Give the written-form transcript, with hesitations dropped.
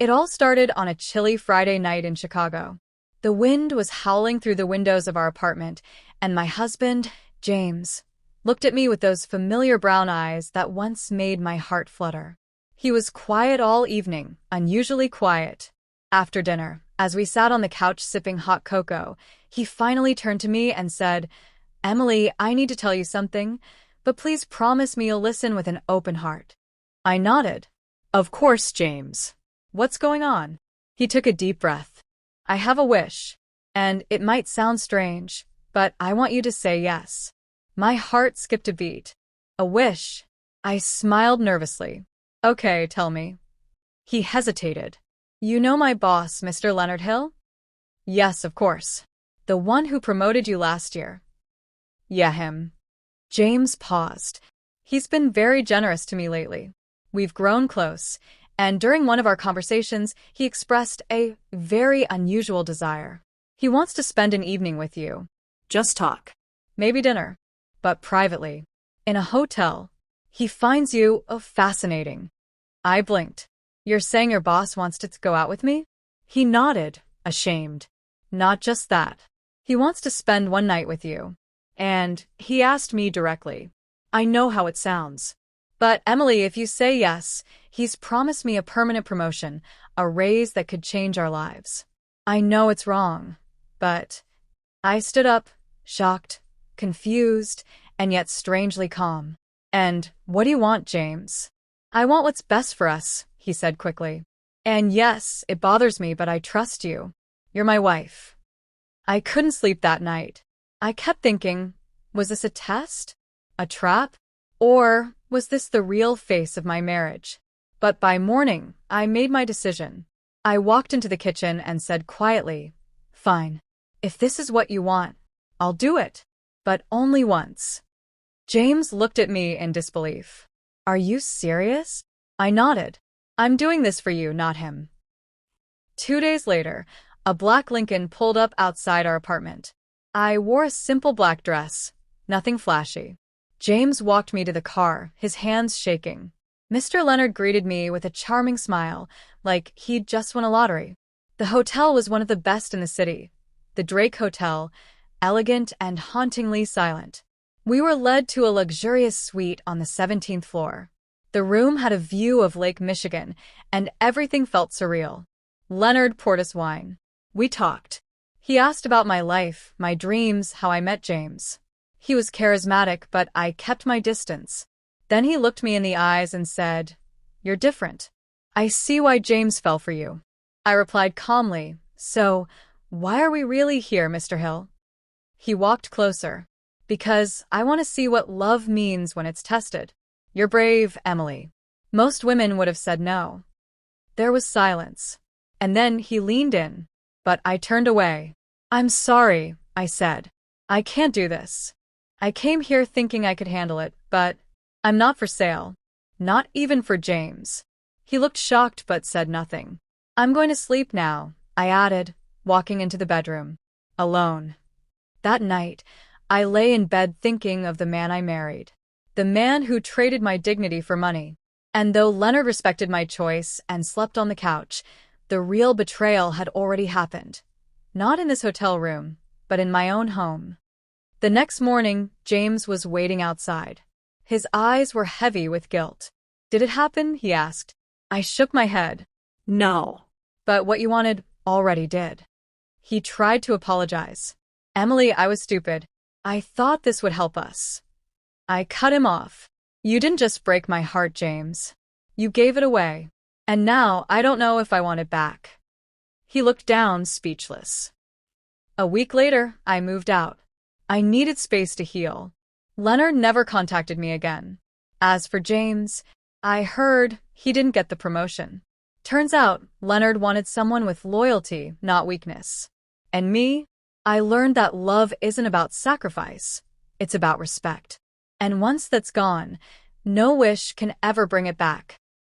It all started on a chilly Friday night in Chicago. The wind was howling through the windows of our apartment, and my husband, James, looked at me with those familiar brown eyes that once made my heart flutter. He was quiet all evening, unusually quiet. After dinner, as we sat on the couch sipping hot cocoa, he finally turned to me and said, "Emily, I need to tell you something, but please promise me you'll listen with an open heart." I nodded. "Of course, James. What's going on?" He took a deep breath. "I have a wish, and it might sound strange, but I want you to say yes." My heart skipped a beat. "A wish?" I smiled nervously. "Okay, tell me." He hesitated. "You know my boss, Mr. Leonard Hill?" "Yes, of course. The one who promoted you last year." "Yeah, him." James paused. "He's been very generous to me lately. We've grown close, and during one of our conversations, he expressed a very unusual desire. He wants to spend an evening with you. Just talk. Maybe dinner, but privately. In a hotel. He finds you fascinating." I blinked. "You're saying your boss wants to go out with me?" He nodded, ashamed. "Not just that. He wants to spend one night with you. And he asked me directly. I know how it sounds. But Emily, if you say yes, he's promised me a permanent promotion, a raise that could change our lives. I know it's wrong, but..." I stood up, shocked, confused, and yet strangely calm. "And what do you want, James?" "I want what's best for us," he said quickly. "And yes, it bothers me, but I trust you. You're my wife." I couldn't sleep that night. I kept thinking, was this a test? A trap? Or was this the real face of my marriage? But by morning, I made my decision. I walked into the kitchen and said quietly, "Fine. If this is what you want, I'll do it. But only once." James looked at me in disbelief. "Are you serious?" I nodded. "I'm doing this for you, not him." 2 days later, a black Lincoln pulled up outside our apartment. I wore a simple black dress, nothing flashy. James walked me to the car, his hands shaking. Mr. Leonard greeted me with a charming smile, like he'd just won a lottery. The hotel was one of the best in the city. The Drake Hotel, elegant and hauntingly silent. We were led to a luxurious suite on the 17th floor. The room had a view of Lake Michigan, and everything felt surreal. Leonard poured us wine. We talked. He asked about my life, my dreams, how I met James. He was charismatic, but I kept my distance. Then he looked me in the eyes and said, "You're different. I see why James fell for you." I replied calmly, "So, why are we really here, Mr. Hill?" He walked closer. "Because I want to see what love means when it's tested. You're brave, Emily. Most women would have said no." There was silence. And then he leaned in. But I turned away. "I'm sorry," I said. "I can't do this. I came here thinking I could handle it, but I'm not for sale. Not even for James." He looked shocked but said nothing. "I'm going to sleep now," I added, walking into the bedroom. Alone. That night, I lay in bed thinking of the man I married. The man who traded my dignity for money. And though Leonard respected my choice and slept on the couch, the real betrayal had already happened. Not in this hotel room, but in my own home. The next morning, James was waiting outside. His eyes were heavy with guilt. "Did it happen?" he asked. I shook my head. "No." "But what you wanted already did." He tried to apologize. "Emily, I was stupid. I thought this would help us." I cut him off. "You didn't just break my heart, James. You gave it away. And now I don't know if I want it back." He looked down, speechless. A week later, I moved out. I needed space to heal. Leonard never contacted me again. As for James, I heard he didn't get the promotion. Turns out, Leonard wanted someone with loyalty, not weakness. And me? I learned that love isn't about sacrifice. It's about respect. And once that's gone, no wish can ever bring it back.